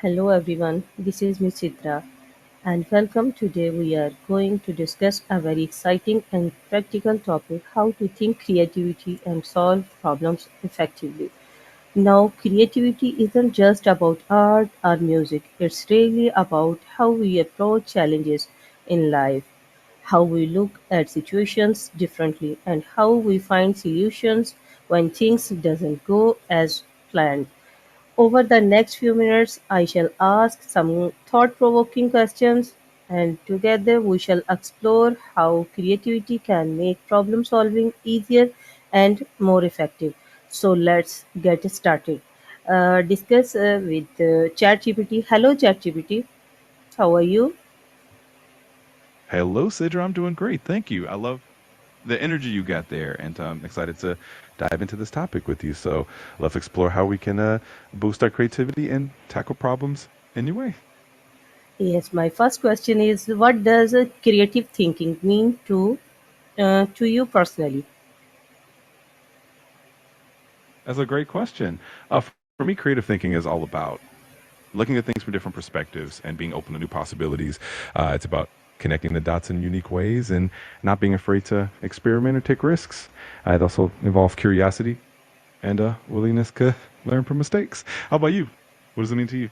Hello everyone, this is Miss Chitra and welcome. Today we are going to discuss a very exciting and practical topic, how to think creativity and solve problems effectively. Now, creativity isn't just about art or music, it's really about how we approach challenges in life, how we look at situations differently, and how we find solutions when things doesn't go as planned. Over the next few minutes, I shall ask some thought provoking questions, and together we shall explore how creativity can make problem solving easier and more effective. So, let's get started. Discuss with ChatGPT. Hello, ChatGPT. How are you? Hello, Sidra. I'm doing great. Thank you. I love the energy you got there, and I'm excited to dive into this topic with you. So let's explore how we can boost our creativity and tackle problems in new way. Yes, my first question is, what does creative thinking mean to you personally? That's a great question. For me, creative thinking is all about looking at things from different perspectives and being open to new possibilities. It's about connecting the dots in unique ways and not being afraid to experiment or take risks. It also involves curiosity and willingness to learn from mistakes. How about you? What does it mean to you?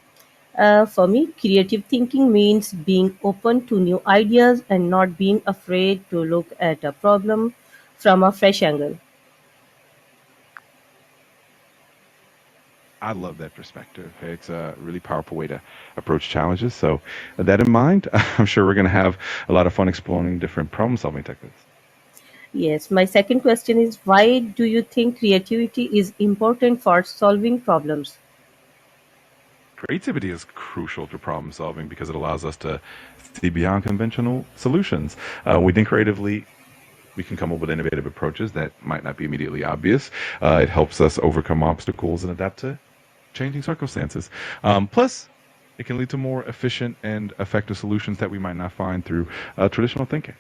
For me, creative thinking means being open to new ideas and not being afraid to look at a problem from a fresh angle. I love that perspective. It's a really powerful way to approach challenges. So, with that in mind, I'm sure we're going to have a lot of fun exploring different problem solving techniques. Yes, my second question is, why do you think creativity is important for solving problems? Creativity is crucial to problem solving because it allows us to see beyond conventional solutions. We think creatively, we can come up with innovative approaches that might not be immediately obvious. It helps us overcome obstacles and adapt to changing circumstances. Plus, it can lead to more efficient and effective solutions that we might not find through traditional thinking.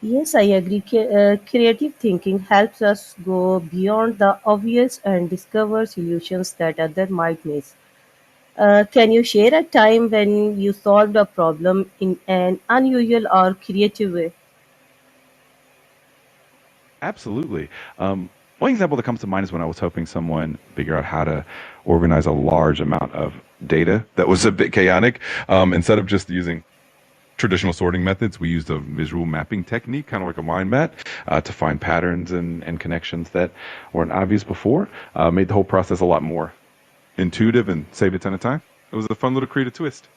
Yes, I agree. Creative thinking helps us go beyond the obvious and discover solutions that others might miss. Can you share a time when you solved a problem in an unusual or creative way? Absolutely. One example that comes to mind is when I was helping someone figure out how to organize a large amount of data that was a bit chaotic. Instead of just using traditional sorting methods, we used a visual mapping technique, kind of like a mind map, to find patterns and connections that weren't obvious before. Made the whole process a lot more intuitive and saved a ton of time. It was a fun little creative twist.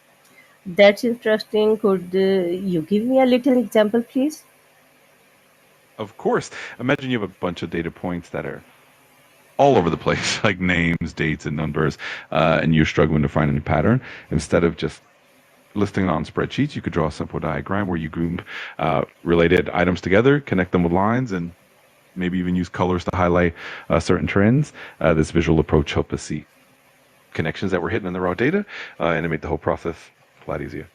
That's interesting. Could you give me a little example, please? Of course, imagine you have a bunch of data points that are all over the place, like names, dates, and numbers, and you're struggling to find any pattern. Instead of just listing it on spreadsheets, you could draw a simple diagram where you group related items together, connect them with lines, and maybe even use colors to highlight certain trends. This visual approach helped us see connections that were hidden in the raw data, and it made the whole process a lot easier.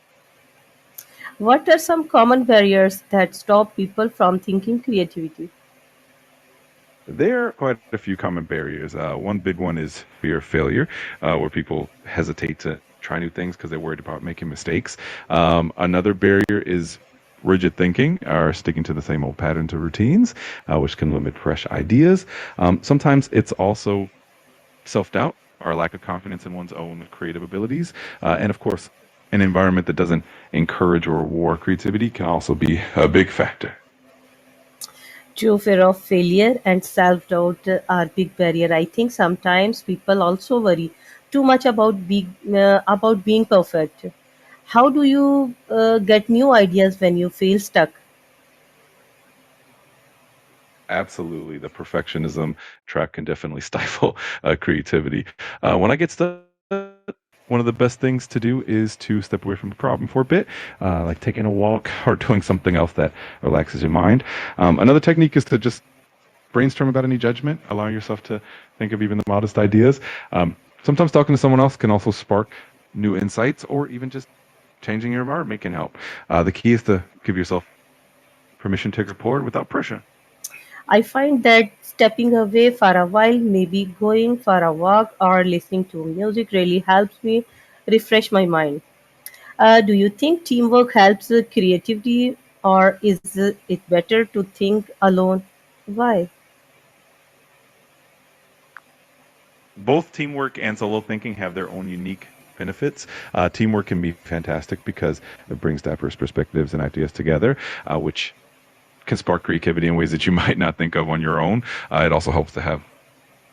What are some common barriers that stop people from thinking creativity? There are quite a few common barriers. One big one is fear of failure, where people hesitate to try new things because they're worried about making mistakes. Another barrier is rigid thinking or sticking to the same old patterns or routines, which can limit fresh ideas. Sometimes it's also self doubt or lack of confidence in one's own creative abilities. And of course, an environment that doesn't encourage or reward creativity can also be a big factor. True, fear of failure and self doubt are big barrier. I think sometimes people also worry too much about being perfect. How do you get new ideas when you feel stuck? Absolutely. The perfectionism track can definitely stifle creativity. When I get stuck, one of the best things to do is to step away from the problem for a bit, like taking a walk or doing something else that relaxes your mind. Another technique is to just brainstorm without any judgment, allowing yourself to think of even the modest ideas. Sometimes talking to someone else can also spark new insights, or even just changing your environment can help. The key is to give yourself permission to explore without pressure. I find that stepping away for a while, maybe going for a walk or listening to music, really helps me. refresh my mind. Do you think teamwork helps creativity, or is it better to think alone? Why? Both teamwork and solo thinking have their own unique benefits. Teamwork can be fantastic because it brings diverse perspectives and ideas together, which can spark creativity in ways that you might not think of on your own. It also helps to have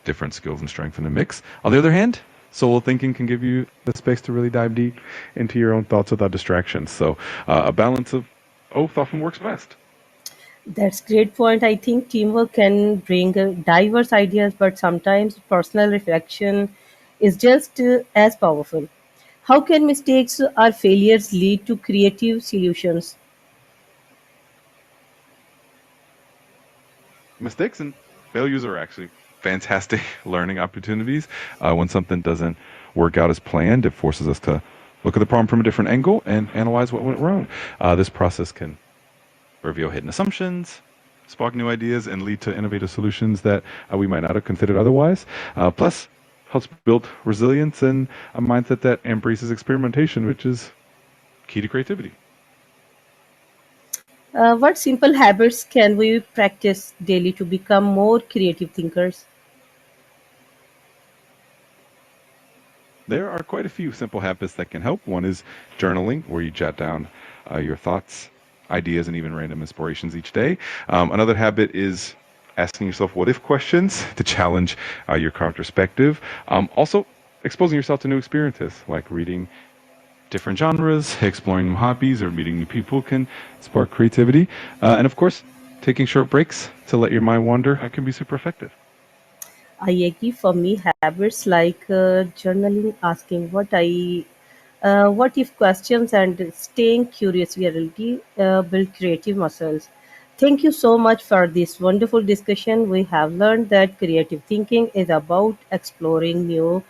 different skills and strength in a mix. On the other hand, solo thinking can give you the space to really dive deep into your own thoughts without distractions. So a balance of both often works best. That's great point. I think teamwork can bring diverse ideas, but sometimes personal reflection is just as powerful. How can mistakes or failures lead to creative solutions? Mistakes and failures are actually fantastic learning opportunities. When something doesn't work out as planned, it forces us to look at the problem from a different angle and analyze what went wrong. This process can reveal hidden assumptions, spark new ideas, and lead to innovative solutions that we might not have considered otherwise. Plus, helps build resilience and a mindset that embraces experimentation, which is key to creativity. What simple habits can we practice daily to become more creative thinkers? There are quite a few simple habits that can help. One is journaling, where you jot down your thoughts, ideas, and even random inspirations each day. Another habit is asking yourself what if questions to challenge your current perspective. Also, exposing yourself to new experiences like reading different genres, exploring new hobbies, or meeting new people can spark creativity. And of course, taking short breaks to let your mind wander can be super effective. I agree. For me, habits like journaling, asking what if questions, and staying curious really build creative muscles. Thank you so much for this wonderful discussion. We have learned that creative thinking is about exploring new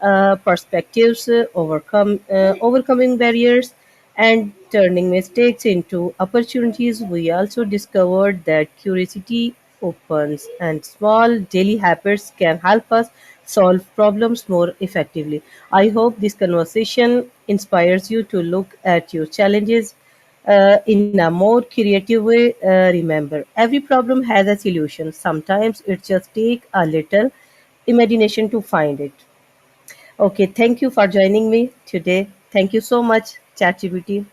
perspectives, overcoming barriers, and turning mistakes into opportunities. We also discovered that curiosity opens and small daily habits can help us solve problems more effectively. I hope this conversation inspires you to look at your challenges in a more creative way. Remember, every problem has a solution. Sometimes it just takes a little imagination to find it. Okay, thank you for joining me today. Thank you so much, ChatGPT.